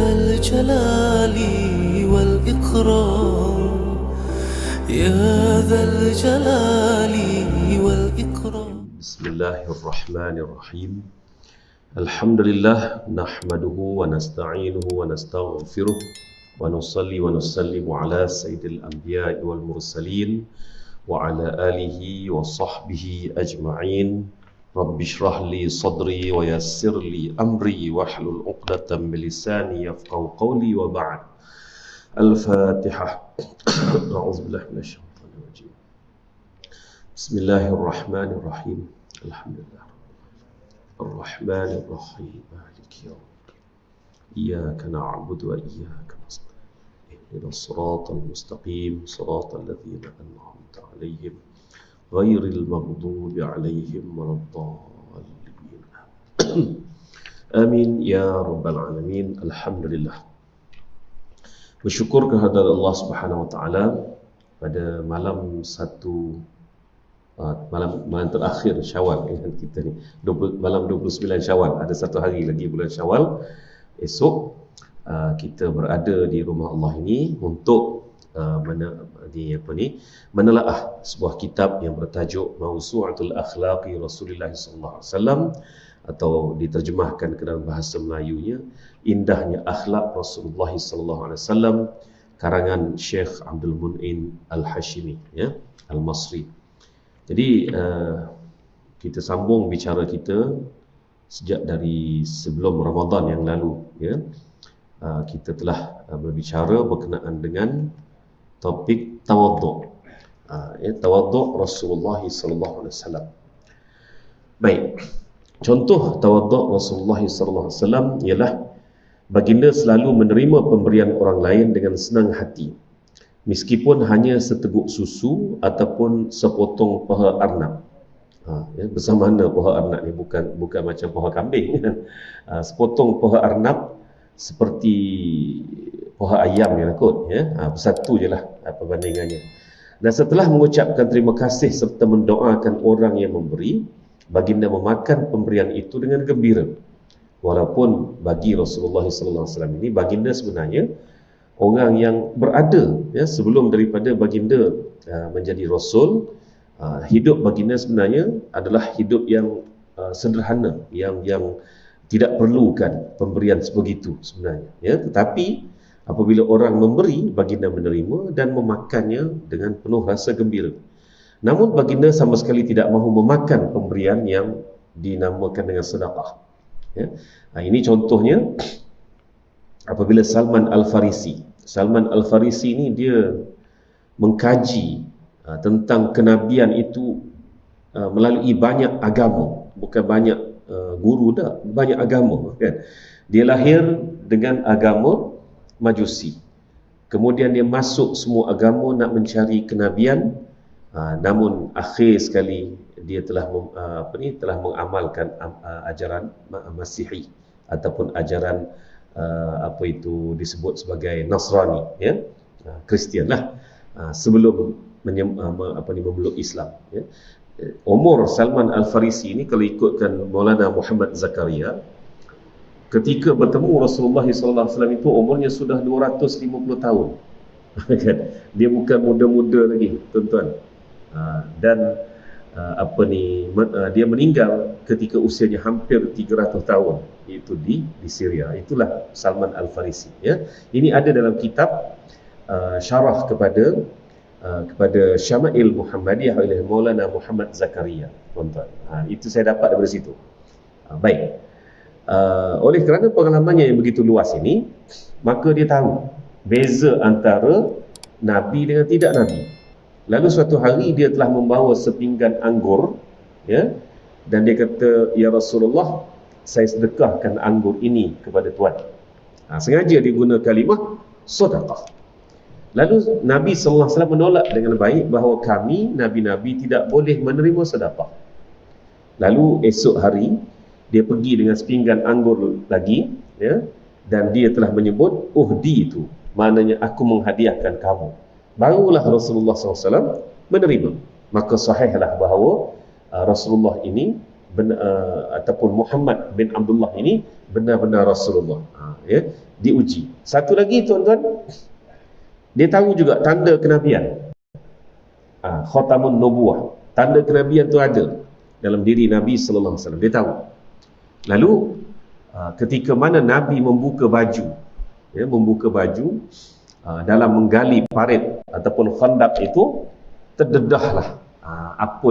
ذا الجلال والإكرام يا ذا الجلال والإكرام. بسم الله الرحمن الرحيم. الحمد لله نحمده ونستعينه ونستغفره ونصلي ونسلم على سيد الأنبياء والمرسلين وعلى آله وصحبه أجمعين. رب اشرح لي صدري ويسر لي أمري واحلل عقدة من لساني يفقهوا قولي وبعد. الفاتحة. أعوذ بالله من الشيطان الرجيم. بسم الله الرحمن الرحيم. الحمد لله الرحمن الرحيم مالك يوم الدين إياك نعبد وإياك نستعين اهدنا الصراط المستقيم صراط الذين أنعمت عليهم غير المغضوب عليهم ولا الضالين. Amin ya rabbal alamin. Alhamdulillah. Bersyukur kehadirat Allah Subhanahu wa taala pada malam malam terakhir Syawal kita ni. Malam 29 Syawal, ada satu hari lagi bulan Syawal. Esok kita berada di rumah Allah ini untuk menelaah sebuah kitab yang bertajuk Mawsu'atul Akhlaqi Rasulullah sallallahu alaihi wasallam, atau diterjemahkan ke dalam bahasa Melayunya Indahnya Akhlak Rasulullah sallallahu alaihi wasallam, karangan Syekh Abdul Mun'in Al-Hashimi, ya, Al-Masri. Jadi kita sambung bicara kita sejak dari sebelum Ramadan yang lalu, ya. Kita telah berbicara berkenaan dengan topik tawaduk, tawaduk Rasulullah sallallahu alaihi wasallam. Baik, contoh tawaduk Rasulullah sallallahu alaihi wasallam ialah baginda selalu menerima pemberian orang lain dengan senang hati, meskipun hanya seteguk susu ataupun sepotong paha arnab. Bersama mana paha arnab ni? Bukan macam paha kambing kan? Sepotong paha arnab seperti paha ayam yang kot, ya. Bersatu je lah perbandingannya. Dan setelah mengucapkan terima kasih serta mendoakan orang yang memberi, baginda memakan pemberian itu dengan gembira. Walaupun bagi Rasulullah SAW ini, baginda sebenarnya orang yang berada, ya, sebelum daripada baginda menjadi Rasul. Hidup baginda sebenarnya adalah hidup yang sederhana, yang tidak perlukan pemberian sebegitu sebenarnya, ya. Tetapi apabila orang memberi, baginda menerima dan memakannya dengan penuh rasa gembira. Namun baginda sama sekali tidak mahu memakan pemberian yang dinamakan dengan sedekah, ya. Ini contohnya apabila Salman Al-Farisi ini dia mengkaji tentang kenabian itu melalui banyak agama, bukan banyak guru dah, banyak agama, kan. Dia lahir dengan agama Majusi, kemudian dia masuk semua agama nak mencari kenabian, namun akhir sekali dia telah mengamalkan ajaran Masihi ataupun ajaran apa itu disebut sebagai Nasrani, ya, Kristian lah, sebelum memeluk Islam, ya. Umur Salman Al-Farisi ini, kalau ikutkan Maulana Muhammad Zakaria, ketika bertemu Rasulullah SAW itu umurnya sudah 250 tahun. Dia bukan muda-muda lagi, tuan-tuan. Dan dia meninggal ketika usianya hampir 300 tahun, iaitu di Syria. Itulah Salman Al-Farisi, ya. Ini ada dalam kitab syarah kepada Syama'il Muhammadiyah oleh Maulana Muhammad Zakaria, tuan-tuan. Itu saya dapat daripada situ. Baik. Oleh kerana pengalamannya yang begitu luas ini, maka dia tahu beza antara Nabi dengan tidak Nabi. Lalu suatu hari dia telah membawa sepinggan anggur, ya, dan dia kata, "Ya Rasulullah, saya sedekahkan anggur ini kepada Tuan." Sengaja dia guna kalimah sedekah. Lalu Nabi SAW menolak dengan baik bahawa kami, Nabi-Nabi, tidak boleh menerima sedekah. Lalu esok hari dia pergi dengan sepinggan anggur lagi, ya, dan dia telah menyebut uhdi itu, maknanya aku menghadiahkan kamu. Barulah Rasulullah SAW menerima. Maka sahihlah bahawa Rasulullah ini ataupun Muhammad bin Abdullah ini benar-benar Rasulullah, ya. diuji. Satu lagi tuan-tuan, dia tahu juga tanda kenabian. Khatamun nubuwah, tanda kenabian tu ada dalam diri Nabi sallallahu alaihi wasallam. Dia tahu. Lalu ketika mana Nabi membuka baju, dalam menggali parit ataupun khandaq itu, terdedahlah apa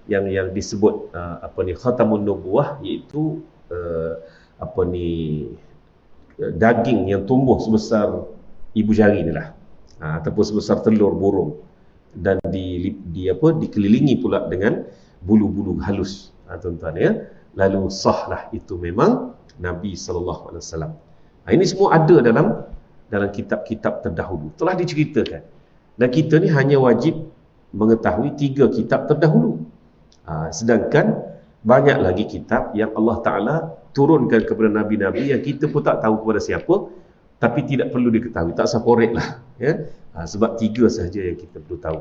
yang disebut khatamun nubuwah, iaitu daging yang tumbuh sebesar ibu jari ni lah, ataupun sebesar telur burung, dan dikelilingi pula dengan bulu-bulu halus, tuan-tuan ya. Lalu sahlah itu memang Nabi sallallahu alaihi wasallam. Ini semua ada dalam kitab-kitab terdahulu, telah diceritakan. Dan kita ni hanya wajib mengetahui 3 kitab terdahulu. Sedangkan banyak lagi kitab yang Allah Ta'ala turunkan kepada Nabi-Nabi yang kita pun tak tahu kepada siapa, tapi tidak perlu diketahui, tak usah korek lah ya? Sebab 3 sahaja yang kita perlu tahu.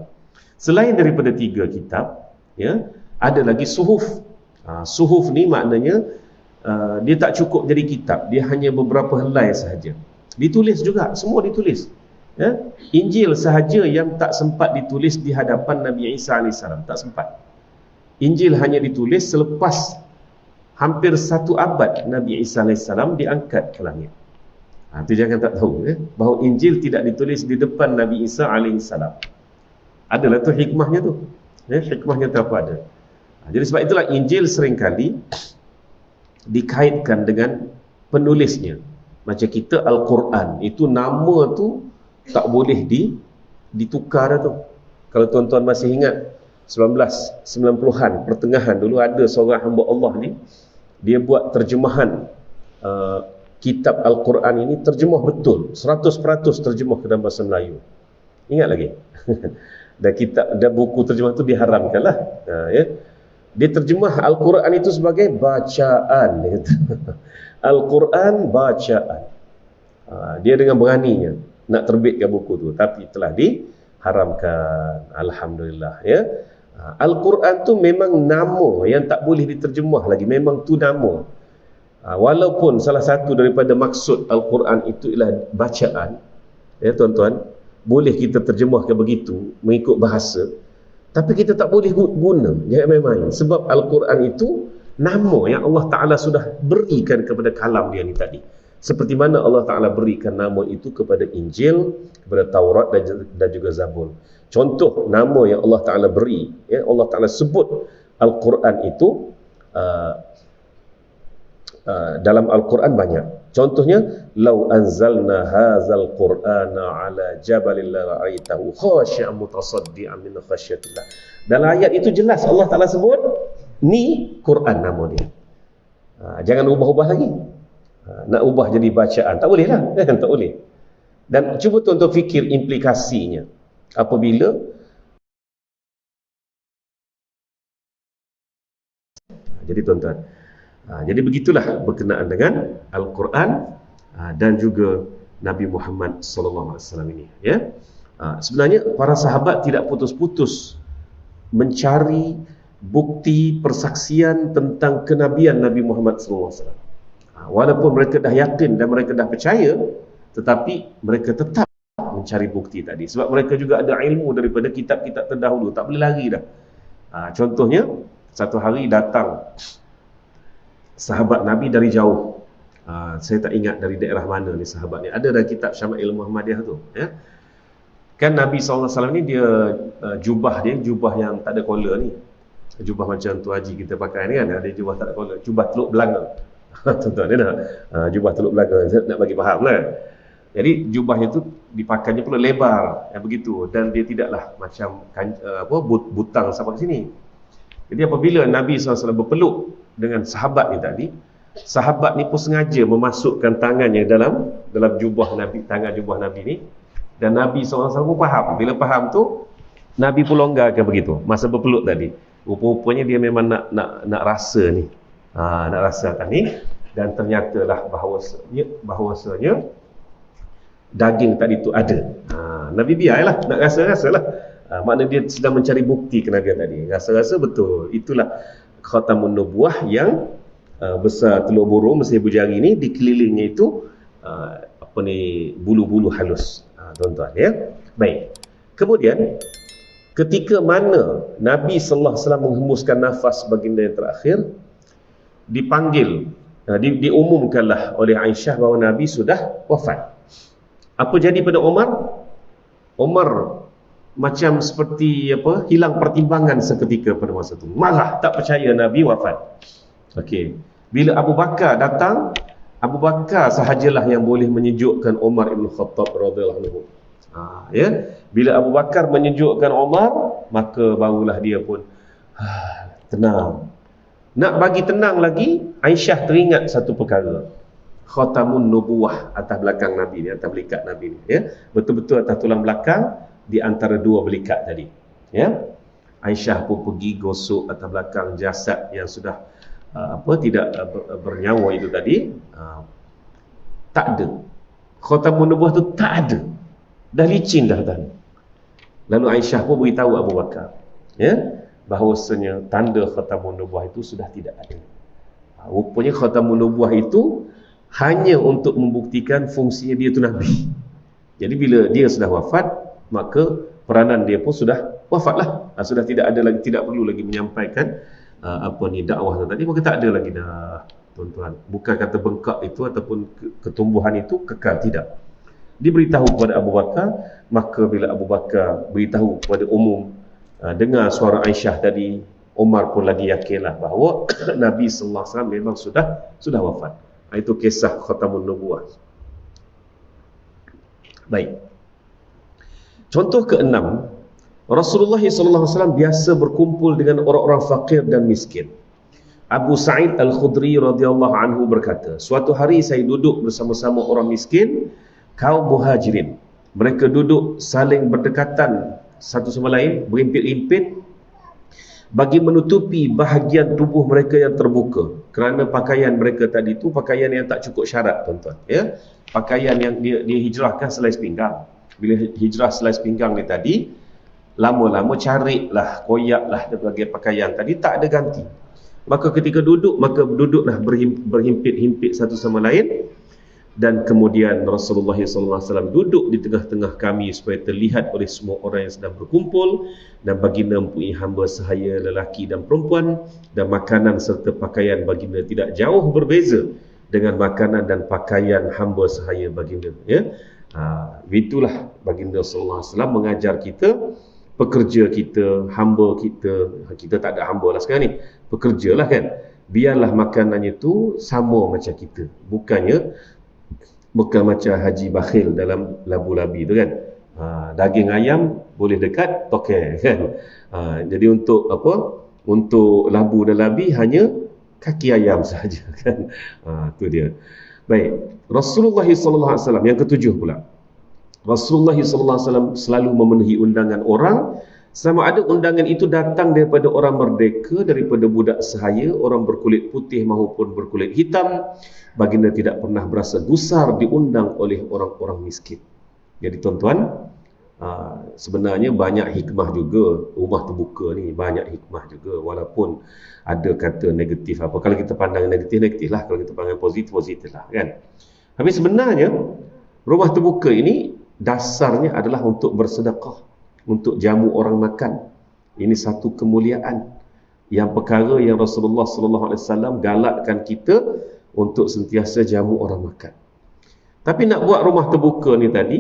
Selain daripada 3 kitab ya, ada lagi suhuf. Suhuf ni maknanya dia tak cukup jadi kitab, dia hanya beberapa helai sahaja. Ditulis juga, semua ditulis ya? Injil sahaja yang tak sempat ditulis di hadapan Nabi Isa AS, tak sempat. Injil hanya ditulis selepas hampir 1 abad Nabi Isa AS diangkat ke langit. Itu jangan tak tahu ya? Bahawa Injil tidak ditulis di depan Nabi Isa AS. Adalah tu hikmahnya tu ya? Hikmahnya tu apa ada. Jadi sebab itulah Injil seringkali dikaitkan dengan penulisnya. Macam kita Al-Quran, itu nama tu tak boleh ditukar dah tu. Kalau tuan-tuan masih ingat 1990-an pertengahan dulu, ada seorang hamba Allah ni, dia buat terjemahan kitab Al-Quran ini, terjemah betul 100% terjemah ke dalam bahasa Melayu. Ingat lagi? Dan buku terjemah tu diharamkan lah ya. Dia terjemah Al-Quran itu sebagai bacaan. Al-Quran bacaan. Dia dengan beraninya nak terbitkan buku tu, tapi telah diharamkan. Alhamdulillah ya. Al-Quran tu memang nama yang tak boleh diterjemah lagi, memang tu nama. Walaupun salah satu daripada maksud Al-Quran itu ialah bacaan ya tuan-tuan, boleh kita terjemahkan begitu mengikut bahasa, tapi kita tak boleh guna, jangan main-main. Sebab Al-Quran itu nama yang Allah Ta'ala sudah berikan kepada kalam dia ni tadi. Seperti mana Allah Ta'ala berikan nama itu kepada Injil, kepada Taurat dan juga Zabur. Contoh nama yang Allah Ta'ala beri ya, Allah Ta'ala sebut Al-Quran itu dalam Al-Quran banyak. Contohnya, lau anzalna hadzal qur'ana ala jabalin la ra'aitahu khashi'an mutasaddian min khasyatillah. Dalam ayat itu jelas Allah Ta'ala sebut ni Quran nama dia. Jangan ubah-ubah lagi. Nak ubah jadi bacaan tak boleh lah. Tak boleh. Dan cuba tuan-tuan fikir implikasinya apabila jadi tuan-tuan, jadi begitulah berkenaan dengan Al-Quran dan juga Nabi Muhammad SAW ini ya. Sebenarnya para sahabat tidak putus-putus mencari bukti persaksian tentang kenabian Nabi Muhammad SAW. Walaupun mereka dah yakin dan mereka dah percaya, tetapi mereka tetap mencari bukti tadi. Sebab mereka juga ada ilmu daripada kitab-kitab terdahulu, tak boleh lari dah. Contohnya, satu hari datang sahabat Nabi dari jauh. Saya tak ingat dari daerah mana ni sahabat ni. Ada dalam kitab Syama'il Muhammadiyah tu ya. Kan Nabi SAW ni dia jubah yang tak ada collar ni. Jubah macam tu haji kita pakai ni kan, ada jubah tak ada collar, jubah teluk belanga. Tuan-tuan ni dah jubah teluk belanga, nak bagi faham lah. Jadi jubahnya tu dipakainya pula lebar yang begitu, dan dia tidaklah macam butang sampai ke sini. Jadi apabila Nabi SAW berpeluk dengan sahabat ni tadi, sahabat ni pun sengaja memasukkan tangannya dalam jubah Nabi, tangan jubah Nabi ni, dan Nabi SAW pun faham. Bila faham tu, Nabi pun longgarkan begitu masa berpeluk tadi. Rupa-rupanya dia memang nak rasa ni, nak rasakan ni, dan ternyatalah bahawasanya daging tadi tu ada. Nabi biarlah nak rasa-rasalah. Maknanya dia sedang mencari bukti kenabian tadi. Rasa-rasa betul. Itulah khatamun nubuwah yang besar telur burung, besar ibu jari ni, dikelilingnya itu bulu-bulu halus, tuan-tuan ya. Baik. Kemudian ketika mana Nabi sallallahu alaihi wasallam menghembuskan nafas baginda yang terakhir, dipanggil, diumumkanlah oleh Aisyah bahawa Nabi sudah wafat. Apa jadi pada Umar? Umar macam seperti hilang pertimbangan seketika pada masa itu. Marah, tak percaya Nabi wafat. Okey. Bila Abu Bakar datang, Abu Bakar sahajalah yang boleh menyejukkan Umar Ibn Khattab radhiyallahu anhu. Ya. Bila Abu Bakar menyejukkan Umar, maka barulah dia pun tenang. Nak bagi tenang lagi, Aisyah teringat satu perkara. Khatamun Nubuwah atas belakang Nabi ni, atas belikat Nabi ni, ya. Betul-betul atas tulang belakang di antara dua belikat tadi, ya. Aisyah pun pergi gosok atas belakang jasad yang sudah tidak bernyawa itu tadi. Tak ada. Khatamun Nubuwah tu tak ada. Dah licin dah tadi. Lalu Aisyah pun beritahu Abu Bakar, ya, bahawasanya tanda Khatamun Nubuwah itu sudah tidak ada. Rupanya Khatamun Nubuwah itu hanya untuk membuktikan fungsinya dia itu Nabi. Jadi bila dia sudah wafat, maka peranan dia pun sudah wafatlah. Sudah tidak ada lagi, tidak perlu lagi menyampaikan dakwah tadi, maka tak ada lagi dah, tuan-tuan. Bukan kata bengkak itu ataupun ketumbuhan itu kekal, tidak. Diberitahu kepada Abu Bakar, maka bila Abu Bakar beritahu kepada umum, dengar suara Aisyah tadi, Umar pun lagi yakinlah bahawa Nabi sallallahu alaihi wasallam memang sudah wafat. Itu kisah Khatamun Nubuwah. Baik. Contoh keenam, Rasulullah sallallahu alaihi wasallam biasa berkumpul dengan orang-orang fakir dan miskin. Abu Sa'id Al-Khudri radhiyallahu anhu berkata, suatu hari saya duduk bersama-sama orang miskin, kaum muhajirin. Mereka duduk saling berdekatan satu sama lain, berhimpit-himpit, bagi menutupi bahagian tubuh mereka yang terbuka, kerana pakaian mereka tadi itu pakaian yang tak cukup syarat, tuan-tuan, ya. Pakaian yang dia hijrahkan selai pinggang. Bila hijrah selai pinggang ni tadi, lama-lama cariklah, koyaklah berbagai pakaian tadi, tak ada ganti. Maka ketika duduk, maka duduklah berhimpit-himpit satu sama lain. Dan kemudian Rasulullah SAW duduk di tengah-tengah kami supaya terlihat oleh semua orang yang sedang berkumpul, dan baginda mempunyai hamba sahaya lelaki dan perempuan, dan makanan serta pakaian baginda tidak jauh berbeza dengan makanan dan pakaian hamba sahaya baginda, ya. Itulah baginda SAW mengajar kita, pekerja kita, hamba kita tak ada hamba lah sekarang ni, pekerjalah kan, biarlah makanannya tu sama macam kita, bukan macam Haji Bakhil dalam labu-labi tu kan. Daging ayam boleh dekat tokek kan. Jadi untuk untuk labu dan labi hanya kaki ayam sahaja kan. Tu dia. Baik, Rasulullah SAW yang ketujuh pula. Rasulullah SAW selalu memenuhi undangan orang, sama ada undangan itu datang daripada orang merdeka, daripada budak sahaya, orang berkulit putih maupun berkulit hitam. Baginda tidak pernah berasa gusar diundang oleh orang-orang miskin. Jadi tuan-tuan, sebenarnya banyak hikmah juga rumah terbuka ni, banyak hikmah juga, walaupun ada kata negatif apa. Kalau kita pandang negatif lah, kalau kita pandang positif lah kan. Tapi sebenarnya rumah terbuka ini dasarnya adalah untuk bersedekah, untuk jamu orang makan. Ini satu kemuliaan, yang perkara yang Rasulullah SAW galakkan kita untuk sentiasa jamu orang makan. Tapi nak buat rumah terbuka ni tadi,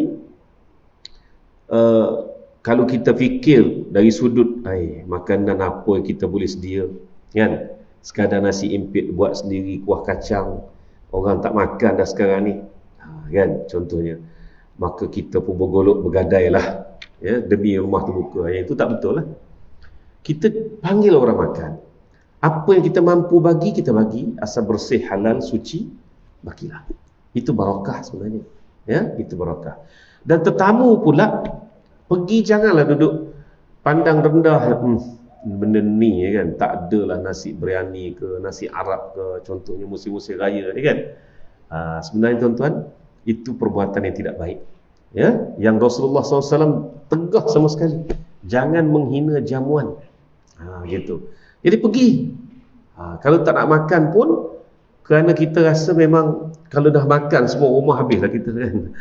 kalau kita fikir dari sudut makanan apa yang kita boleh sedia kan, sekadar nasi impit buat sendiri, kuah kacang, orang tak makan dah sekarang ni kan, contohnya, maka kita pun bergolok bergadai lah, ya, demi rumah terbuka. Yang itu tak betul lah. Kita panggil orang makan, apa yang kita mampu bagi, kita bagi, asal bersih, halal, suci, bagilah. Itu barakah sebenarnya, ya, itu barakah. Dan tetamu pula, pergi janganlah duduk pandang rendah, benda ni kan, tak adalah nasi biryani ke, nasi Arab ke, contohnya musim-musim raya ni kan. Sebenarnya tuan-tuan, itu perbuatan yang tidak baik, ya, yang Rasulullah SAW tegah sama sekali, jangan menghina jamuan, gitu. Jadi pergi, kalau tak nak makan pun Kerana kita rasa memang kalau dah makan semua rumah habislah kita kan.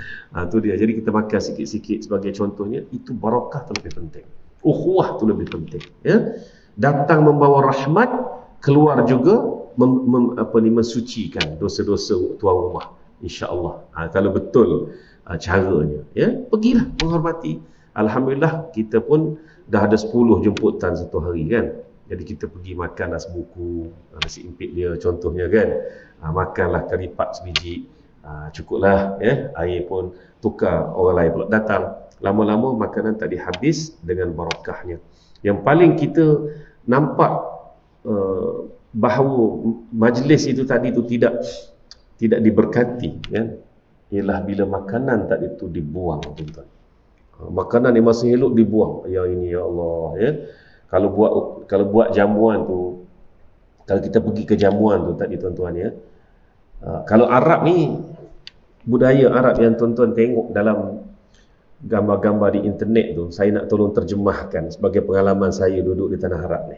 Tu dia. Jadi kita makan sikit-sikit sebagai contohnya, itu barakah tu lebih penting. Ukhuwah tu lebih penting, ya. Datang membawa rahmat, keluar juga mensucikan dosa-dosa tuan rumah, insya-Allah. Kalau betul caranya, ya, pergilah menghormati. Alhamdulillah kita pun dah ada 10 jemputan satu hari kan. Jadi kita pergi makan nasi buku, nasi impit dia contohnya kan. Makanlah kari pak sebiji. Cukuplah, ya. Air pun tukar, orang lain pula datang. Lama-lama makanan tak habis dengan barakahnya. Yang paling kita nampak bahawa majlis itu tadi tu tidak diberkati, kan, ialah bila makanan tadi tu dibuang, tuan-tuan. Makanan yang masih elok dibuang. Ya ini, ya Allah, ya. Kalau buat jamuan tu, kalau kita pergi ke jamuan tu tadi tuan-tuan, ya. Kalau Arab ni, budaya Arab yang tuan-tuan tengok dalam gambar-gambar di internet tu, saya nak tolong terjemahkan sebagai pengalaman saya duduk di tanah Arab ni.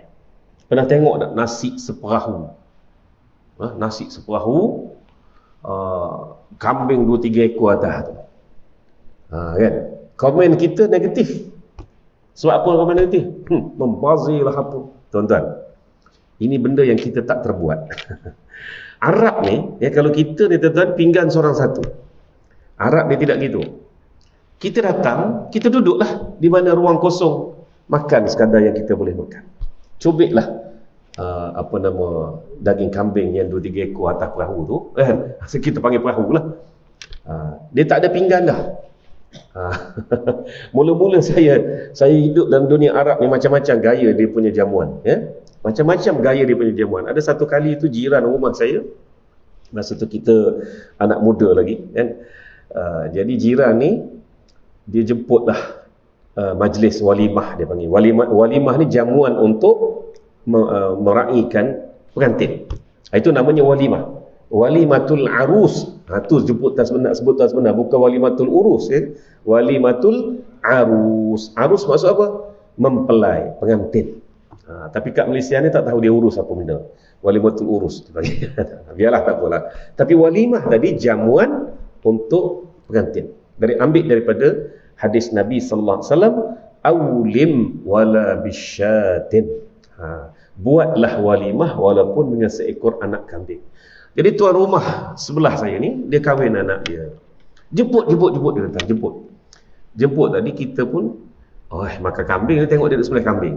Pernah tengok tak nasi seperahu? Nasi seperahu, kambing 2-3 ekor atas tu. Kan? Komen kita negatif. Sebab apa komen negatif? Membazirlah apa? Tuan-tuan, ini benda yang kita tak terbuat. Arab ni, ya, kalau kita ni tuan-tuan, pinggan seorang satu. Arab dia tidak gitu. Kita datang, kita duduklah di mana ruang kosong, makan sekadar yang kita boleh makan. Cubitlah daging kambing yang 2-3 ekor atas perahu tu, kan? Kita panggil perahu lah. Dia tak ada pinggan dah. Mula-mula saya hidup dalam dunia Arab ni, macam-macam gaya dia punya jamuan, ya. Macam-macam gaya dia punya jamuan. Ada satu kali tu jiran rumah saya, masa tu kita anak muda lagi, kan. Jadi jiran ni dia jemputlah majlis walimah, dia panggil. Walimah ni jamuan untuk meraihkan pengantin. Itu namanya walimah. Walimatul arus. Tu sebutan sebenar, bukan walimatul urus, ya. Walimatul arus. Arus maksud apa? Mempelai, pengantin. Tapi kat Malaysia ni tak tahu dia urus apa benda. Walimatul urus. Biarlah, tak apalah. Tapi walimah tadi jamuan untuk pengantin. Ambil daripada hadis Nabi sallallahu alaihi wasallam, aulim wala bisyatin. Buatlah walimah walaupun dengan seekor anak kambing. Jadi tuan rumah sebelah saya ni, dia kahwin anak dia. Jemput dia datang, jemput tadi kita pun makan kambing, dia tengok dia duduk sebelah kambing.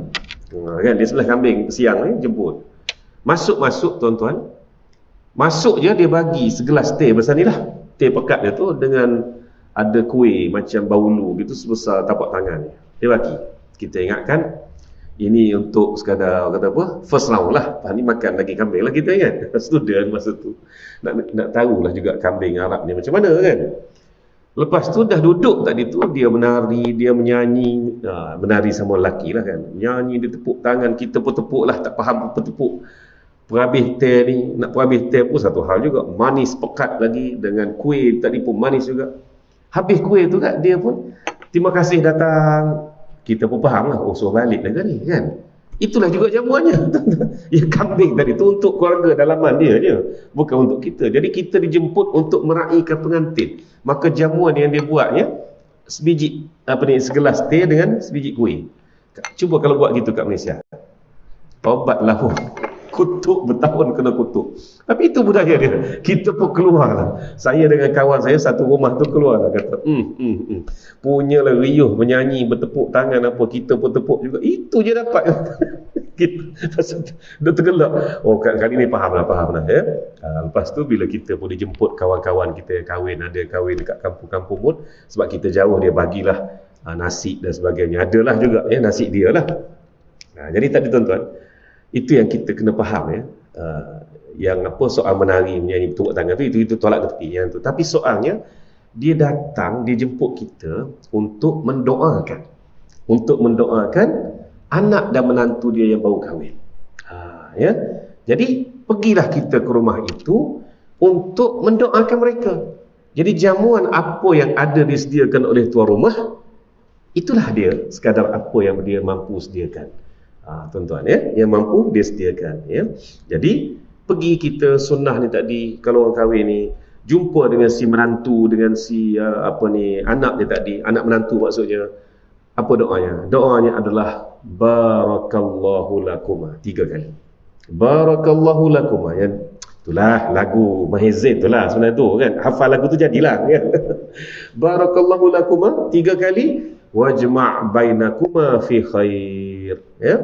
Kan, dia sebelah kambing siang ni jemput. Masuk tuan-tuan. Masuk je dia bagi segelas teh besar ni lah. Teh pekat dia tu dengan ada kuih macam baulu gitu sebesar tapak tangan. Dia bagi. Kita ingatkan ini untuk sekadar kata apa, first round lah. Ni makan lagi kambing lah kita kan. Student masa tu nak tahulah juga kambing Arab ni macam mana kan. Lepas tu dah duduk tadi tu, dia menari, dia menyanyi. Menari sama lelaki lah kan. Nyanyi, dia tepuk tangan, kita pun tepuk lah, tak faham apa tepuk. Perhabis teh ni, nak perhabis teh pun satu hal juga, manis pekat lagi, dengan kuih tadi pun manis juga. Habis kuih tu kan, dia pun terima kasih datang. Kita pun faham lah, suruh balik lah ni kan. Itulah juga jamuannya. Ya, kambing tadi tu untuk keluarga dalaman dia je, bukan untuk kita. Jadi kita dijemput untuk meraihkan pengantin. Maka jamuan yang dia buatnya sebiji segelas teh dengan sebiji kuih. Cuba kalau buat gitu kat Malaysia, obat lah pun. Kutuk bertahun kena kutuk. Tapi itu budaya dia. Kita pun keluar lah. Saya dengan kawan saya satu rumah tu keluar lah, kata punyalah riuh, menyanyi, bertepuk tangan apa, kita pun tepuk juga. Itu je dapat. Kita dah tergelak. Kali ni faham lah, ya. Lepas tu bila kita pun dijemput kawan-kawan kita yang kahwin, ada kahwin dekat kampung-kampung pun, sebab kita jauh, dia bagilah nasi dan sebagainya. Adalah juga, ya, nasi dia lah. Jadi tadi tuan-tuan, itu yang kita kena faham, ya. Yang apa, soal menari, menyanyi, bertepuk tangan tu, itu tolak ke tepi yang tu. Tapi soalnya dia datang, dia jemput kita untuk mendoakan anak dan menantu dia yang baru kahwin. Ya. Jadi pergilah kita ke rumah itu untuk mendoakan mereka. Jadi jamuan apa yang ada disediakan oleh tuan rumah, itulah dia sekadar apa yang dia mampu sediakan. Tuan-tuan, ya, yang mampu dia sediakan, ya. Jadi Pergi kita sunnah ni tadi, kalau orang kahwin ni jumpa dengan si menantu, dengan si anak dia tadi, anak menantu maksudnya, apa doanya? Doanya adalah barakallahu lakuma 3 kali. Barakallahu lakuma, yang itulah lagu Mahizid itulah sebenarnya tu kan, hafal lagu tu jadilah kan. Barakallahu lakuma 3 kali, wajma' bainakuma fi khair, ya.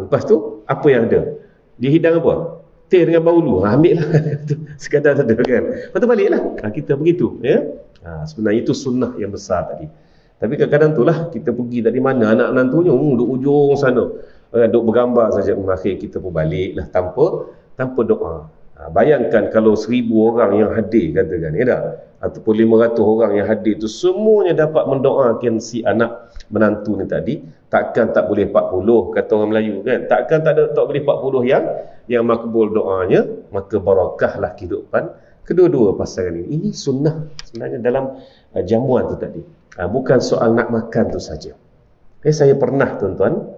Lepas tu apa yang ada? Dia hidang apa? Teh dengan baulu. Ambil lah. Sekadar ada kan. Lepas tu balik lah. Kita begitu. Ya? Sebenarnya itu sunnah yang besar tadi. Tapi kadang-kadang tu lah kita pergi dari mana anak menantunya. Duduk ujung sana. Duduk bergambar saja. Akhir kita pun balik lah tanpa doa. Bayangkan kalau 1000 orang yang hadir katakan. Ya tak? Ataupun 500 orang yang hadir tu semuanya dapat mendoakan si anak menantu ni tadi. Takkan tak boleh 40 kata orang Melayu kan. Takkan tak boleh 40 yang makbul doanya. Maka barakahlah kehidupan kedua-dua pasangan ini. Ini sunnah sebenarnya dalam jamuan tu tadi. Bukan soal nak makan tu saja. Saya pernah tuan-tuan,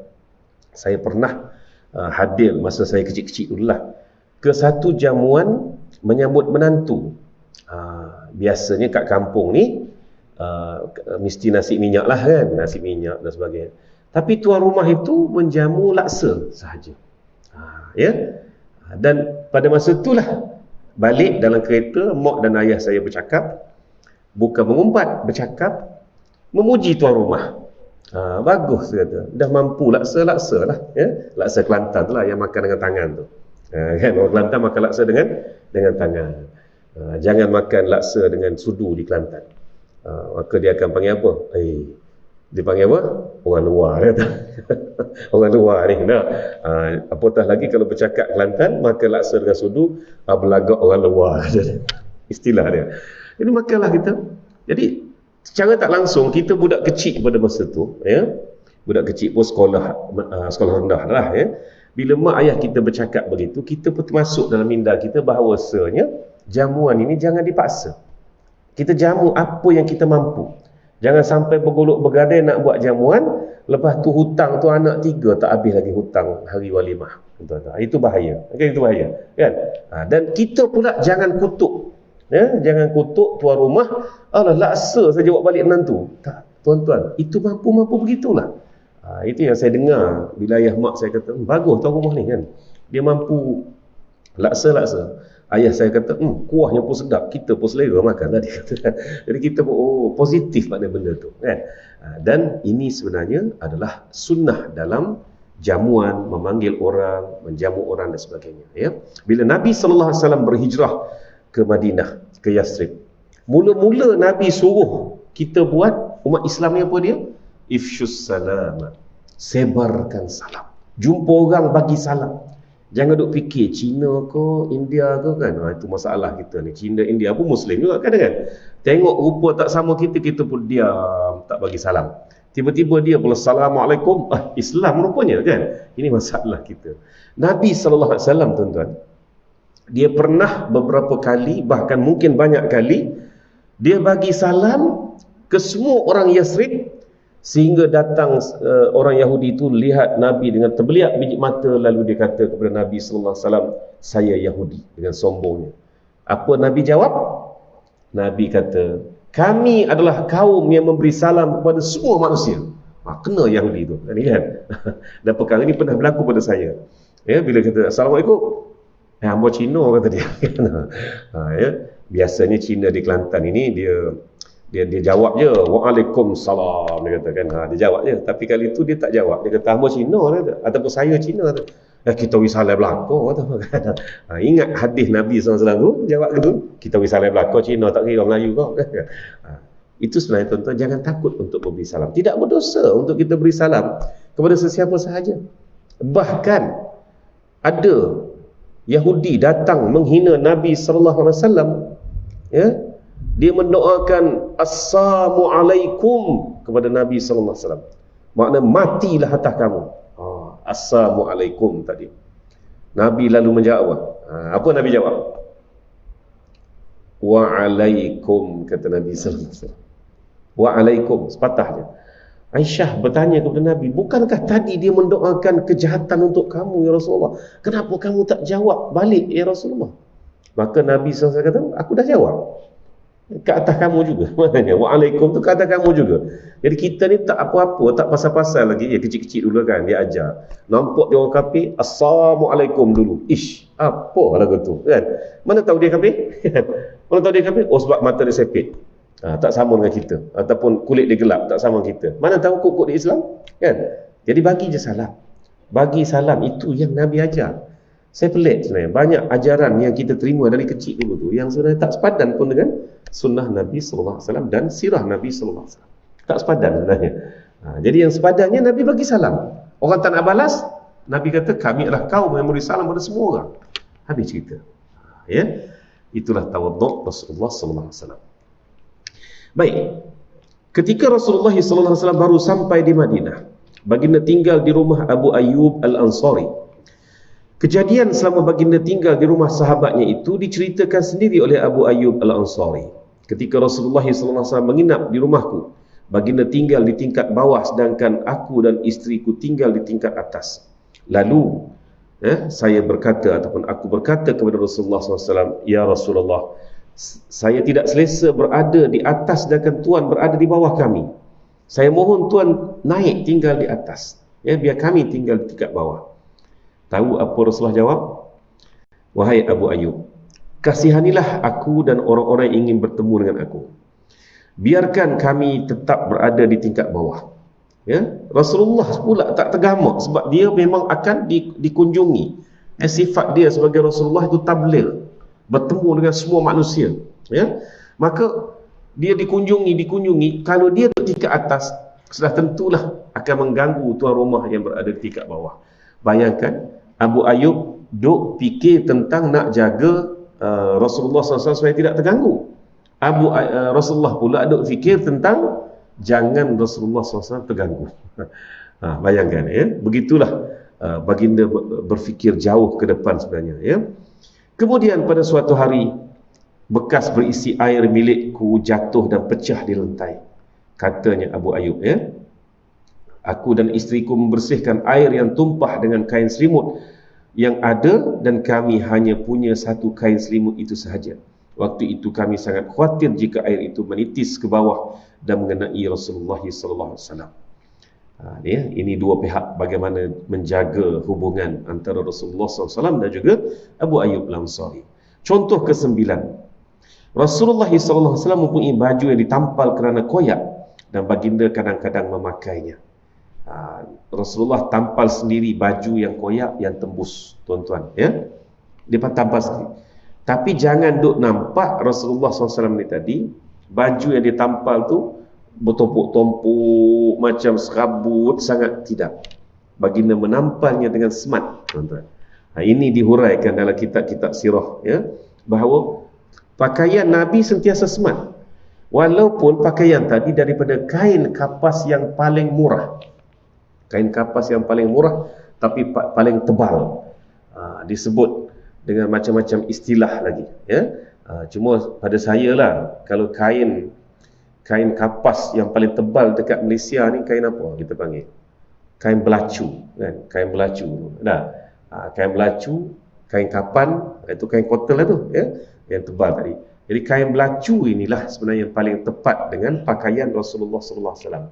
saya pernah hadir masa saya kecil-kecil dululah ke satu jamuan menyambut menantu. Biasanya kat kampung ni mesti nasi minyak lah kan, nasi minyak dan sebagainya. Tapi tuan rumah itu menjamu laksa sahaja. Ya. Dan pada masa itulah balik dalam kereta, mak dan ayah saya bercakap, bukan mengumpat, bercakap, memuji tuan rumah. Bagus kata, dah mampu laksa lah, ya. Laksa Kelantan tu lah yang makan dengan tangan tu. Kan orang Kelantan makan laksa dengan tangan. Jangan makan laksa dengan sudu di Kelantan. Maka dia akan panggil apa? Dia panggil apa? Orang luar kata. Orang luar ni. Apatah lagi kalau bercakap Kelantan, maka laksa dengan sudu berlagak orang luar. Istilah dia. Jadi makanlah kita. Jadi secara tak langsung kita budak kecil pada masa tu, ya. Budak kecil pun sekolah rendah lah, ya. Bila mak ayah kita bercakap begitu, kita pun termasuk dalam minda kita bahawasanya jamuan ini jangan dipaksa. Kita jamu apa yang kita mampu. Jangan sampai bergolok bergadai nak buat jamuan, lepas tu hutang tu anak 3 tak habis lagi hutang hari walimah. Itu bahaya. Okay, itu bahaya. Kan? Dan kita pula jangan kutuk. Ya, jangan kutuk tuan rumah, alah laksa saja buat balik menantu. Tak, tuan-tuan, itu mampu-mampu begitulah. Itu yang saya dengar bila ayah mak saya kata, bagus tuan rumah ni kan. Dia mampu laksa. Ayah saya kata, kuahnya pun sedap, kita pun selera makan tadi. Jadi kita pun positif pada benda tu kan. Dan ini sebenarnya adalah sunnah dalam jamuan, memanggil orang, menjamu orang dan sebagainya, ya. Bila Nabi SAW berhijrah ke Madinah, ke Yathrib, mula-mula Nabi suruh kita buat, umat Islam ni apa dia? Ifshus salam, sebarkan salam. Jumpa orang bagi salam. Jangan duk fikir Cina ke India ke kan. Itu masalah kita ni. Cina, India pun Muslim juga kan. Tengok rupa tak sama kita pun diam, tak bagi salam. Tiba-tiba dia pula Assalamualaikum, Islam rupanya kan. Ini masalah kita. Nabi SAW tuan-tuan, dia pernah beberapa kali, bahkan mungkin banyak kali, dia bagi salam ke semua orang Yathrib, sehingga datang orang Yahudi itu lihat Nabi dengan terbeliak biji mata, lalu dia kata kepada Nabi SAW, saya Yahudi, dengan sombongnya. Apa Nabi jawab? Nabi kata, kami adalah kaum yang memberi salam kepada semua manusia. Kena Yahudi itu kan? Dan perkara ini pernah berlaku pada saya, ya. Bila kata Assalamualaikum, hamba Cina kata dia. Ya. Biasanya Cina di Kelantan ini dia jawab je, waalaikumsalam, dia kata kan. Dia jawab je. Tapi kali itu dia tak jawab. Dia kata hamba Cina kata, ataupun saya Cina kata. Kita wisalai belakang kata. Ingat hadis Nabi SAW tu, jawab gitu. Kita wisalai belakang Cina, tak kira Melayu kau. Itu sebenarnya tuan-tuan, jangan takut untuk memberi salam. Tidak berdosa untuk kita beri salam kepada sesiapa sahaja. Bahkan ada Yahudi datang menghina Nabi SAW, ya. Dia mendoakan Assalamualaikum kepada Nabi SAW. Makna matilah atas kamu. Assalamualaikum tadi. Nabi lalu menjawab. Apa Nabi jawab? Waalaikum, kata Nabi SAW. Waalaikum, sepatah je. Aisyah bertanya kepada Nabi, bukankah tadi dia mendoakan kejahatan untuk kamu ya Rasulullah? Kenapa kamu tak jawab balik ya Rasulullah? Maka Nabi SAW kata, aku dah jawab. Ke atas kamu juga. Maknanya, wa'alaikum tu ke atas kamu juga. Jadi kita ni tak apa-apa, tak pasal-pasal lagi. Ya kecil-kecil dulu kan, dia ajar. Nampak dia orang kafir, Assalamualaikum dulu. Ish, apa lagu tu kan? Mana tahu dia kafir? Mana tahu dia kafir? Oh sebab mata dia sepit. Tak sama dengan kita. Ataupun kulit dia gelap, tak sama dengan kita. Mana tahu kok dia Islam? Kan? Jadi bagi je salam. Bagi salam, itu yang Nabi ajar. Saya pelik sebenarnya. Banyak ajaran yang kita terima dari kecil dulu tu, yang sebenarnya tak sepadan pun dengan sunnah Nabi SAW dan sirah Nabi SAW. Tak sepadan sebenarnya. Jadi yang sepadannya Nabi bagi salam. Orang tak nak balas, Nabi kata, kami adalah kaum yang memberi salam pada semua orang. Habis cerita. Ya? Itulah tawaduk Rasulullah SAW. Baik, ketika Rasulullah SAW baru sampai di Madinah, baginda tinggal di rumah Abu Ayyub Al-Ansari. Kejadian selama baginda tinggal di rumah sahabatnya itu diceritakan sendiri oleh Abu Ayyub Al-Ansari. Ketika Rasulullah SAW menginap di rumahku, baginda tinggal di tingkat bawah sedangkan aku dan isteriku tinggal di tingkat atas. Lalu saya berkata ataupun aku berkata kepada Rasulullah SAW, ya Rasulullah, saya tidak selesa berada di atas sedangkan Tuan berada di bawah kami. Saya mohon Tuan naik tinggal di atas, biar kami tinggal di tingkat bawah. Tahu apa Rasulullah jawab? Wahai Abu Ayyub, kasihanilah aku dan orang-orang yang ingin bertemu dengan aku. Biarkan kami tetap berada di tingkat bawah. Rasulullah pula tak tergamak sebab dia memang akan dikunjungi. Sifat dia sebagai Rasulullah itu tabligh, bertemu dengan semua manusia. Maka dia dikunjungi. Kalau dia duduk tingkat atas, sudah tentulah akan mengganggu tuan rumah yang berada di tingkat bawah. Bayangkan Abu Ayyub duk fikir tentang nak jaga Rasulullah SAW supaya tidak terganggu. Rasulullah pula duk fikir tentang jangan Rasulullah SAW terganggu. Bayangkan begitulah baginda berfikir jauh ke depan sebenarnya. Kemudian pada suatu hari, bekas berisi air milikku jatuh dan pecah di lantai. Katanya Abu Ayyub, aku dan isteriku membersihkan air yang tumpah dengan kain selimut yang ada dan kami hanya punya satu kain selimut itu sahaja. Waktu itu kami sangat khawatir jika air itu menitis ke bawah dan mengenai Rasulullah SAW. Ini dua pihak bagaimana menjaga hubungan antara Rasulullah SAW dan juga Abu Ayyub Al-Ansari. Contoh ke-9, Rasulullah SAW mempunyai baju yang ditampal kerana koyak dan baginda kadang-kadang memakainya. Rasulullah tampal sendiri baju yang koyak yang tembus, tuan-tuan, dia tampal sendiri. Tapi jangan duk nampak Rasulullah SAW ni tadi baju yang ditampal tu bertumpuk-tumpuk macam serabut, sangat tidak. Baginda menampalnya dengan smart, tuan-tuan. Ini dihuraikan dalam kitab-kitab sirah, bahawa pakaian Nabi sentiasa smart, walaupun pakaian tadi daripada kain kapas yang paling murah. Kain kapas yang paling murah tapi paling tebal. Disebut dengan macam-macam istilah lagi. Cuma pada saya lah, kalau kain kapas yang paling tebal dekat Malaysia ni kain apa kita panggil? Kain belacu, kan? Kain belacu. Kain belacu, kain kapan, itu kain kotel lah tu, yang tebal tadi. Jadi kain belacu inilah sebenarnya yang paling tepat dengan pakaian Rasulullah SAW.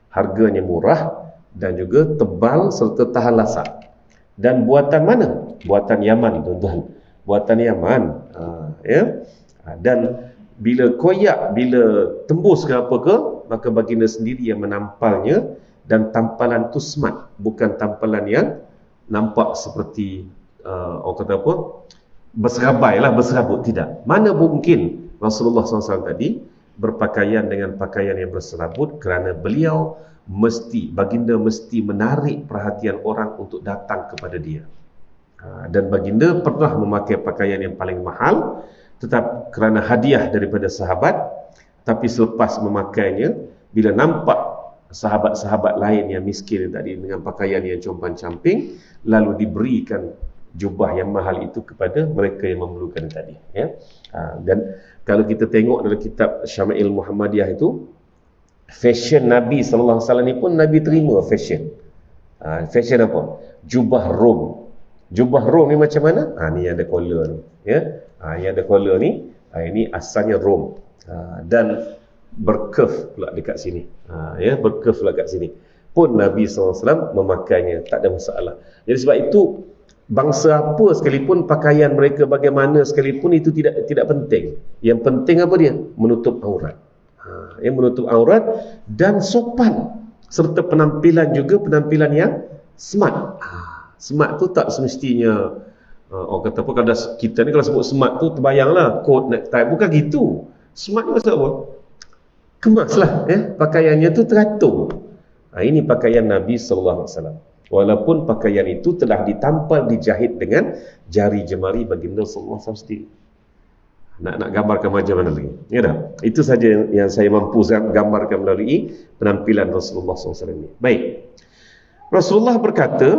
Harganya murah dan juga tebal serta tahan lasak. Dan buatan mana? Buatan Yaman, tuan-tuan. Buatan Yaman. Dan bila koyak, bila tembus ke apa ke, maka baginda sendiri yang menampalnya, dan tampalan tu smart, bukan tampalan yang nampak seperti orang kata apa, berserabai lah, berserabut. Tidak. Mana mungkin Rasulullah SAW tadi berpakaian dengan pakaian yang berserabut, kerana beliau baginda mesti menarik perhatian orang untuk datang kepada dia. Dan baginda pernah memakai pakaian yang paling mahal, tetap kerana hadiah daripada sahabat. Tapi selepas memakainya, bila nampak sahabat-sahabat lain yang miskin tadi dengan pakaian yang compang-camping, lalu diberikan jubah yang mahal itu kepada mereka yang memerlukan tadi. Dan kalau kita tengok dalam kitab Syama'il Muhammadiyah itu, fashion Nabi sallallahu alaihi wasallam ni pun Nabi terima fashion. Fashion apa? Jubah Rom. Jubah Rom ni macam mana? Ni ada collar ni, ya. Yang ada collar ni, ini asalnya Rom. Dan berkerf pula dekat sini. Ya, berkerf pula dekat sini. Pun Nabi SAW memakainya, tak ada masalah. Jadi sebab itu bangsa apa sekalipun, pakaian mereka bagaimana sekalipun, itu tidak penting. Yang penting apa dia? Menutup aurat. Menutup aurat dan sopan, serta penampilan juga penampilan yang smart. Smart tu tak semestinya orang kata apa, kalau kita ni kalau sebut smart tu terbayanglah coat necktie, bukan gitu. Smart ni maksud apa? Kemaslah, pakaiannya tu teratur. Ini pakaian Nabi sallallahu alaihi wasallam. Walaupun pakaian itu telah ditampal, dijahit dengan jari jemari baginda sallallahu alaihi wasallam sendiri. Nak gambarkan macam mana lagi? Ya dah. Itu saja yang saya mampu gambarkan melalui penampilan Rasulullah SAW ini. Baik. Rasulullah berkata,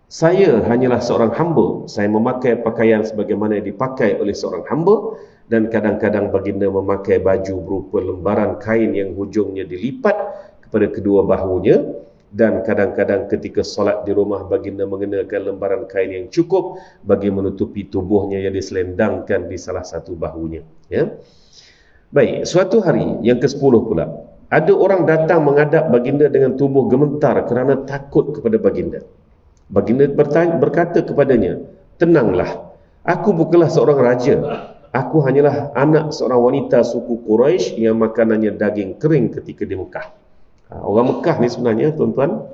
saya hanyalah seorang hamba. Saya memakai pakaian sebagaimana dipakai oleh seorang hamba, dan kadang-kadang baginda memakai baju berupa lembaran kain yang hujungnya dilipat kepada kedua bahunya, dan kadang-kadang ketika solat di rumah baginda mengenakan lembaran kain yang cukup bagi menutupi tubuhnya yang diselendangkan di salah satu bahunya. Ya. Baik, suatu hari yang ke-10 pula, ada orang datang menghadap baginda dengan tubuh gemetar kerana takut kepada baginda. Baginda berkata kepadanya, tenanglah, aku bukanlah seorang raja. Aku hanyalah anak seorang wanita suku Quraisy yang makanannya daging kering ketika di Mekah. Orang Mekah ni sebenarnya, tuan-tuan,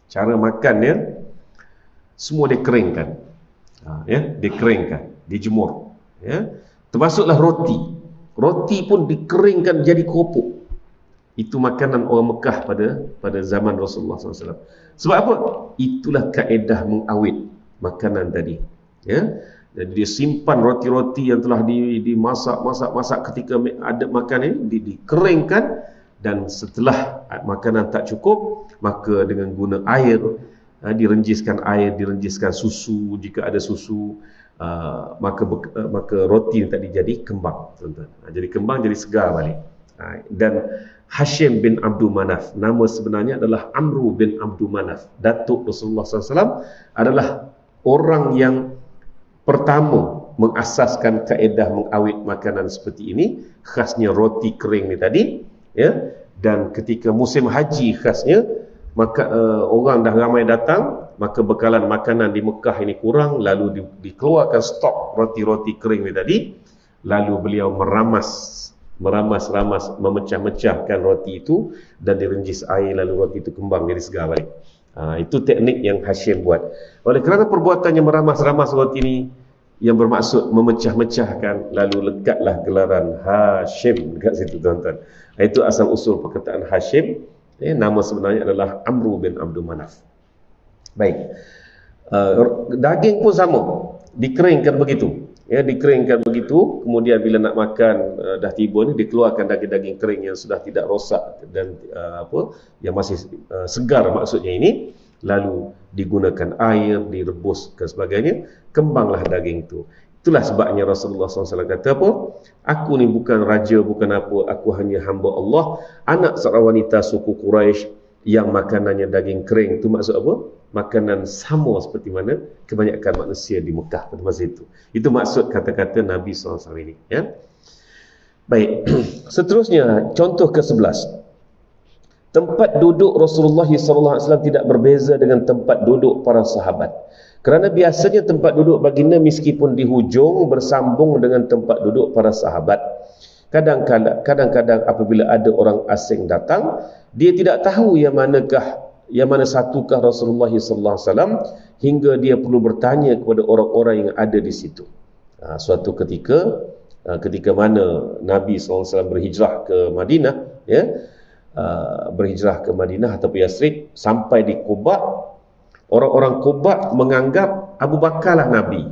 cara makannya semua dikeringkan. Dikeringkan, dijemur. Termasuklah roti. Roti pun dikeringkan jadi kerupuk. Itu makanan orang Mekah pada zaman Rasulullah SAW. Sebab apa? Itulah kaedah mengawet makanan tadi. Jadi dia simpan roti-roti yang telah dimasak ketika ada makanan ini, dikeringkan, dan setelah makanan tak cukup, maka dengan guna air, direnjiskan air, direnjiskan susu jika ada susu, maka roti yang tadi jadi kembang, tuan-tuan. Jadi kembang, jadi segar balik. Dan Hashim bin Abdul Manaf, nama sebenarnya adalah Amru bin Abdul Manaf, datuk Rasulullah SAW, adalah orang yang pertama mengasaskan kaedah mengawet makanan seperti ini, khasnya roti kering ni tadi. Dan ketika musim haji khasnya, maka orang dah ramai datang, maka bekalan makanan di Mekah ini kurang, lalu dikeluarkan stok roti-roti kering ni tadi, lalu beliau meramas, memecah-mecahkan roti itu dan direnjis air, lalu roti itu kembang jadi segar balik. Itu teknik yang Hashim buat. Oleh kerana perbuatannya meramas-ramas roti ini yang bermaksud memecah-mecahkan, lalu lekatlah gelaran Hashim dekat situ, tuan-tuan. Itu asal usul perkataan Hashim. Nama sebenarnya adalah Amru bin Abdul Manaf. Baik. Daging pun sama, dikeringkan begitu. Dikeringkan begitu, kemudian bila nak makan dah tiba ni, dikeluarkan daging-daging kering yang sudah tidak rosak dan yang masih segar maksudnya ini, lalu digunakan air, direbus dan sebagainya, kembanglah daging itu. Itulah sebabnya Rasulullah SAW kata apa? Aku ni bukan raja, bukan apa, aku hanya hamba Allah, anak seorang wanita suku Quraisy yang makanannya daging kering. Itu maksud apa? Makanan sama seperti mana kebanyakan manusia di Mekah pada masa itu. Itu maksud kata-kata Nabi SAW ini. Baik, seterusnya contoh ke-11. Tempat duduk Rasulullah SAW tidak berbeza dengan tempat duduk para sahabat. Kerana biasanya tempat duduk baginda meskipun di hujung bersambung dengan tempat duduk para sahabat. Kadang-kadang apabila ada orang asing datang, dia tidak tahu yang mana satukah Rasulullah SAW, hingga dia perlu bertanya kepada orang-orang yang ada di situ. Suatu ketika mana Nabi SAW berhijrah ke Madinah, berhijrah ke Madinah atau Yasrib, sampai di Quba, orang-orang Quba menganggap Abu Bakar lah Nabi.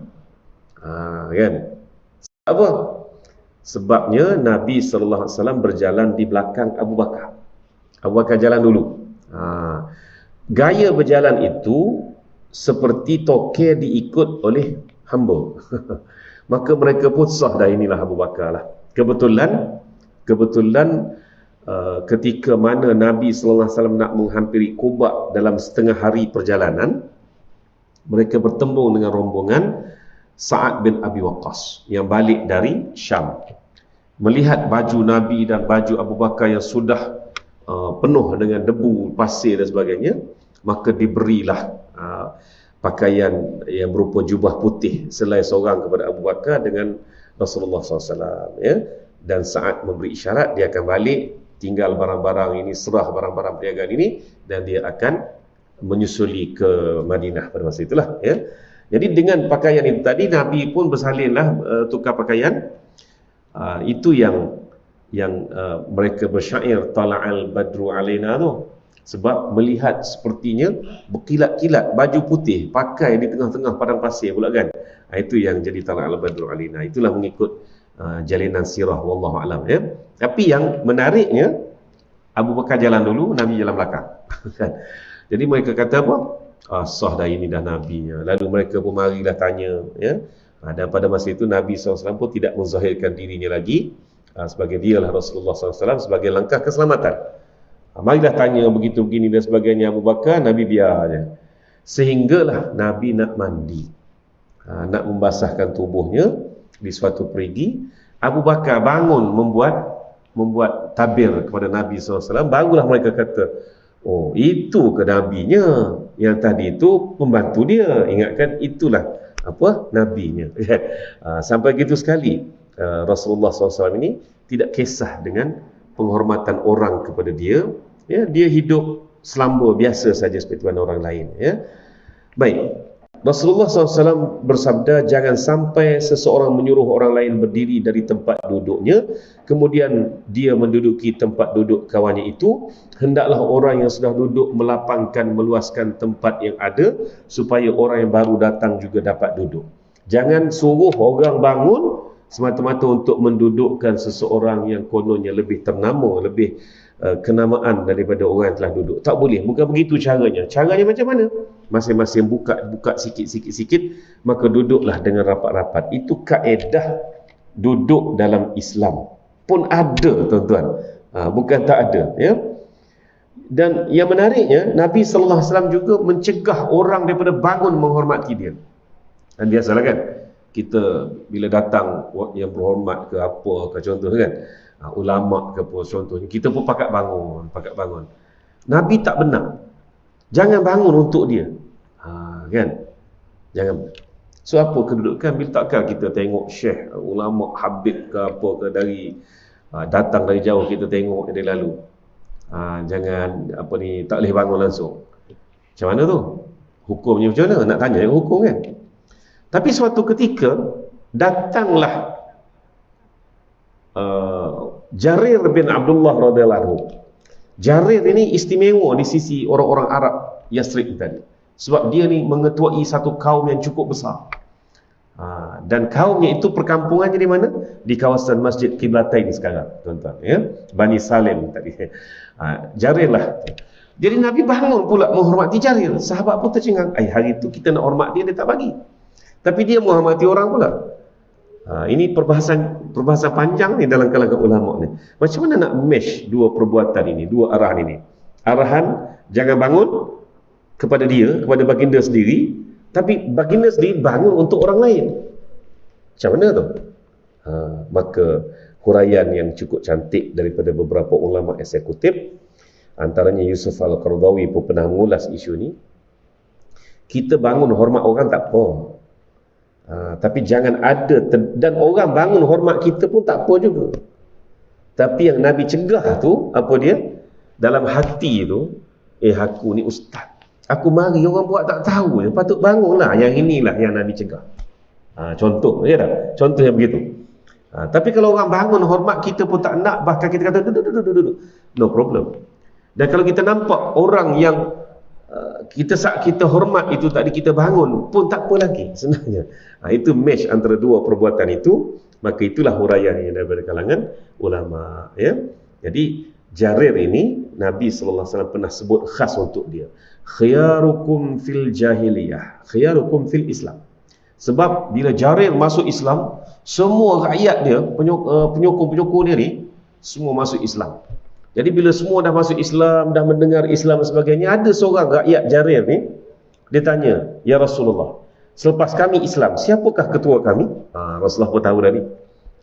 Kan? Apa? Sebabnya Nabi SAW berjalan di belakang Abu Bakar. Abu Bakar jalan dulu. Gaya berjalan itu seperti tokek diikut oleh hamba. Maka mereka pun sah dah, inilah Abu Bakar lah. Kebetulan ketika mana Nabi sallallahu alaihi wasallam nak menghampiri Quba dalam setengah hari perjalanan, mereka bertemu dengan rombongan Sa'ad bin Abi Waqqas yang balik dari Syam. Melihat baju Nabi dan baju Abu Bakar yang sudah penuh dengan debu, pasir dan sebagainya, maka diberilah pakaian yang berupa jubah putih selai seorang kepada Abu Bakar dengan Rasulullah SAW, ya. Dan Sa'ad memberi isyarat dia akan balik, tinggal barang-barang ini, serah barang-barang perniagaan ini, dan dia akan menyusuli ke Madinah pada masa itulah, ya. Jadi dengan pakaian itu tadi, Nabi pun bersalinlah tukar pakaian. Itu yang mereka bersyair tala'al badru alaina tu, sebab melihat sepertinya berkilat-kilat baju putih pakai di tengah-tengah padang pasir pula kan. Itu yang jadi tala'al badru alaina. Itulah mengikut jalinan sirah, wallahu alam, ya. Tapi yang menariknya, Abu Bakar jalan dulu, Nabi jalan belakang. Jadi mereka kata apa? Sah dah, ini dah nabinya. Lalu mereka pun marilah tanya, ya. Dan pada masa itu Nabi SAW pun tidak menzahirkan dirinya lagi sebagai dialah Rasulullah SAW, sebagai langkah keselamatan. Marilah tanya begitu begini dan sebagainya Abu Bakar, Nabi biar aja. Sehinggalah Nabi nak mandi, nak membasahkan tubuhnya di suatu perigi. Abu Bakar bangun membuat tabir kepada Nabi SAW. Barulah mereka kata, oh itu ke nabinya, yang tadi itu pembantu dia. Ingatkan, itulah apa nabinya. Sampai gitu sekali Rasulullah SAW ini tidak kisah dengan penghormatan orang kepada dia, ya. Dia hidup selamba biasa saja seperti mana orang lain, ya. Baik, Rasulullah SAW bersabda, jangan sampai seseorang menyuruh orang lain berdiri dari tempat duduknya, kemudian dia menduduki tempat duduk kawannya itu. Hendaklah orang yang sudah duduk melapangkan, meluaskan tempat yang ada, supaya orang yang baru datang juga dapat duduk. Jangan suruh orang bangun semata-mata untuk mendudukkan seseorang yang kononnya lebih ternama, lebih kenamaan daripada orang yang telah duduk. Tak boleh, bukan begitu caranya. Caranya macam mana? Masing-masing buka sikit-sikit, maka duduklah dengan rapat-rapat. Itu kaedah duduk dalam Islam pun ada, tuan-tuan. Bukan tak ada, ya. Dan yang menariknya, Nabi sallallahu alaihi wasallam juga mencegah orang daripada bangun menghormati dia. Dan biasalah kan, kita bila datang yang berhormat ke apa ke contoh kan, ulama ke apa contohnya, kita pun pakat bangun. Nabi tak benar. Jangan bangun untuk dia. Kan? Jangan. So apa kedudukan, bila takkan kita tengok syekh, ulama, habib ke apa ke datang dari jauh, kita tengok dia lalu. Jangan tak boleh bangun langsung. Macam mana tu? Hukumnya macam mana? Nak tanya hukum kan? Tapi suatu ketika datanglah Jarir bin Abdullah radhiyallahu anhu. Jarir ini istimewa di sisi orang-orang Arab Yasrib tadi, sebab dia ni mengetuai satu kaum yang cukup besar. Dan kaumnya itu perkampungannya di mana? Di kawasan Masjid Qiblatain sekarang, tuan-tuan, ya. Bani Salim tadi. Jarir lah. Jadi Nabi bangun pula menghormati Jarir. Sahabat pun tercengang, hari itu kita nak hormat dia, dia tak bagi. Tapi dia menghormati orang pula. Ini perbahasan panjang ni dalam kalangan ulama ni. Macam mana nak mesh dua perbuatan ini, dua arahan ini? Arahan jangan bangun kepada dia, kepada baginda sendiri, tapi baginda sendiri bangun untuk orang lain. Macam mana tu? Maka huraian yang cukup cantik daripada beberapa ulama eksekutif, antaranya Yusuf Al-Qaradawi pun pernah mengulas isu ni. Kita bangun hormat orang tak apa, tapi jangan ada dan orang bangun hormat kita pun tak apa juga. Tapi yang Nabi cegah tu apa dia? Dalam hati tu, aku ni ustaz, aku mari orang buat tak tahu je, patut bangunlah. Yang inilah yang Nabi cegah. Contoh, ya tak? Contoh yang begitu. Tapi kalau orang bangun hormat kita pun tak nak, bahkan kita kata duduk, no problem. Dan kalau kita nampak orang yang kita hormat itu tadi kita bangun pun tak apa lagi sebenarnya. Itu mesh antara dua perbuatan itu, maka itulah huraian yang daripada kalangan ulama, ya. Jadi Jarir ini Nabi sallallahu alaihi wasallam pernah sebut khas untuk dia, khiyarukum fil jahiliyah, khiyarukum fil Islam. Sebab bila Jarir masuk Islam, semua rakyat dia, penyokong-penyokong dia ni semua masuk Islam. Jadi bila semua dah masuk Islam, dah mendengar Islam dan sebagainya, ada seorang rakyat Jarir ni, dia tanya, "Ya Rasulullah, selepas kami Islam, siapakah ketua kami?" Rasulullah pun tahu dah ni.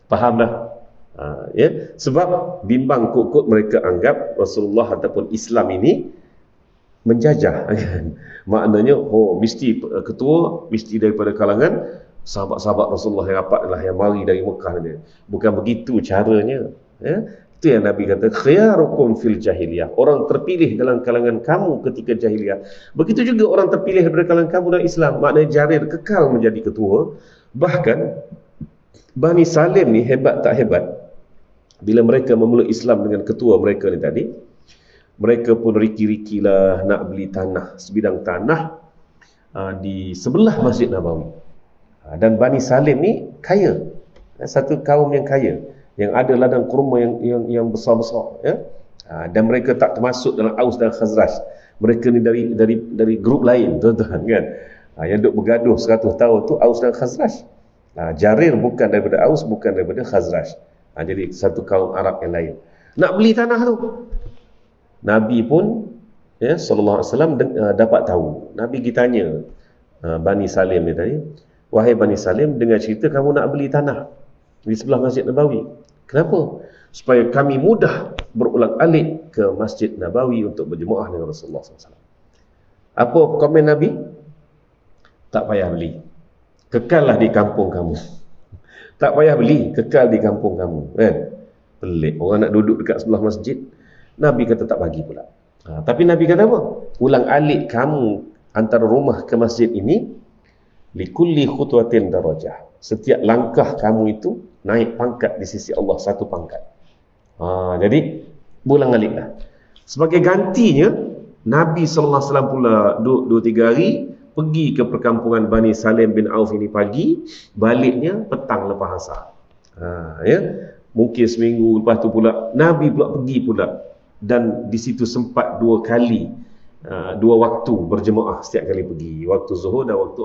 Faham dah. Ya, sebab bimbang kok mereka anggap Rasulullah ataupun Islam ini menjajah kan. Maknanya mesti ketua mesti daripada kalangan sahabat-sahabat Rasulullah yang rapat adalah yang mari dari Mekah dia. Bukan begitu caranya, ya. Itu yang Nabi kata, khiyarukum fil jahiliyah, orang terpilih dalam kalangan kamu ketika jahiliyah. Begitu juga orang terpilih daripada kalangan kamu dalam Islam. Maknanya Jarir kekal menjadi ketua. Bahkan Bani Salim ni hebat tak hebat, bila mereka memeluk Islam dengan ketua mereka ni tadi, mereka pun riki-rikilah nak beli tanah, sebidang tanah di sebelah Masjid Nabawi. Dan Bani Salim ni kaya, satu kaum yang kaya, yang ada ladang kurma yang besar-besar, ya. Dan mereka tak termasuk dalam Aus dan Khazraj. Mereka ni dari grup lain, tuan-tuan kan. Yang duk bergaduh 100 tahun tu Aus dan Khazraj. Jarir bukan daripada Aus, bukan daripada Khazraj. Jadi satu kaum Arab yang lain. Nak beli tanah tu, Nabi pun, ya, sallallahu alaihi wasallam dapat tahu. Nabi pergi tanya Bani Salim ni tadi, "Wahai Bani Salim, dengar cerita kamu nak beli tanah di sebelah Masjid Nabawi. Kenapa?" "Supaya kami mudah berulang-alik ke Masjid Nabawi untuk berjemaah dengan Rasulullah SAW." Apa komen Nabi? "Tak payah beli, kekallah di kampung kamu." Tak payah beli, kekal di kampung kamu, kan? Pelik, orang nak duduk dekat sebelah masjid. Nabi kata tak bagi pula. Tapi Nabi kata apa? Ulang-alik kamu antara rumah ke masjid ini, likulli khutwatin darajah. Setiap langkah kamu itu naik pangkat di sisi Allah, satu pangkat. Jadi ulang-aliklah. Sebagai gantinya, Nabi SAW pula 2-3 hari pergi ke perkampungan Bani Salim bin Auf ini pagi, baliknya petang lepas asar. Ya, mungkin seminggu lepas tu pula Nabi pula pergi pula, dan di situ sempat 2 kali, 2 waktu berjemaah setiap kali pergi, waktu zuhur dan waktu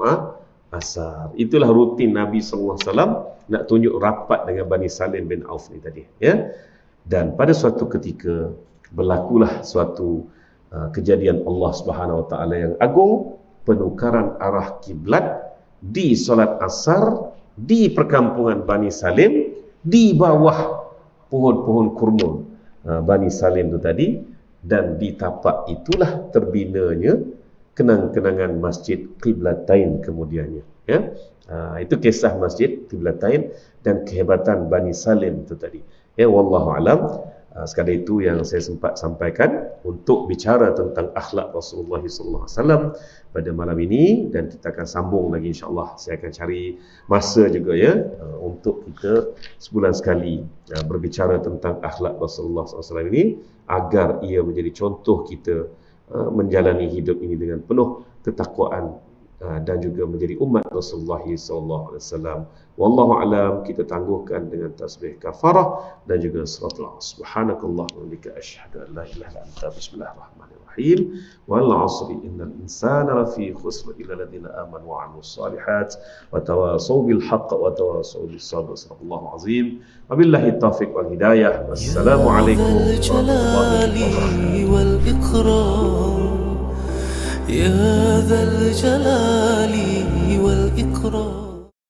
asar. Itulah rutin Nabi SAW nak tunjuk rapat dengan Bani Salim bin Auf ni tadi, ya. Dan pada suatu ketika berlakulah suatu kejadian Allah Subhanahu Wa Taala yang agung, penukaran arah kiblat di solat asar di perkampungan Bani Salim, di bawah pohon-pohon kurma Bani Salim itu tadi, dan di tapak itulah terbinanya kenang-kenangan Masjid Qiblatain kemudiannya, ya. Itu kisah Masjid Qiblatain dan kehebatan Bani Salim itu tadi, ya. Wallahu alam. Sekadar itu yang saya sempat sampaikan untuk bicara tentang akhlak Rasulullah SAW pada malam ini, dan kita akan sambung lagi insya-Allah. Saya akan cari masa juga, ya, untuk kita sebulan sekali berbicara tentang akhlak Rasulullah SAW ini, agar ia menjadi contoh kita menjalani hidup ini dengan penuh ketakwaan dan juga menjadi umat Rasulullah SAW. Wallahu alam. Kita tangguhkan dengan tasbih kafarah dan juga suratul subhanakallah wa bihamdika asyhadu an la ilaha illa anta bismillahirrahmanirrahim wal 'asri innal insana lafi khusr illa alladziina amanu wa 'amilus shalihat wa tawasaw bil haqq wa tawasaw bis sabr. Sadaqallahu azim. Wabillahi taufiq wal hidayah. Wassalamu alaikum warahmatullahi wabarakatuh. يا ذا الجلال والإكرام.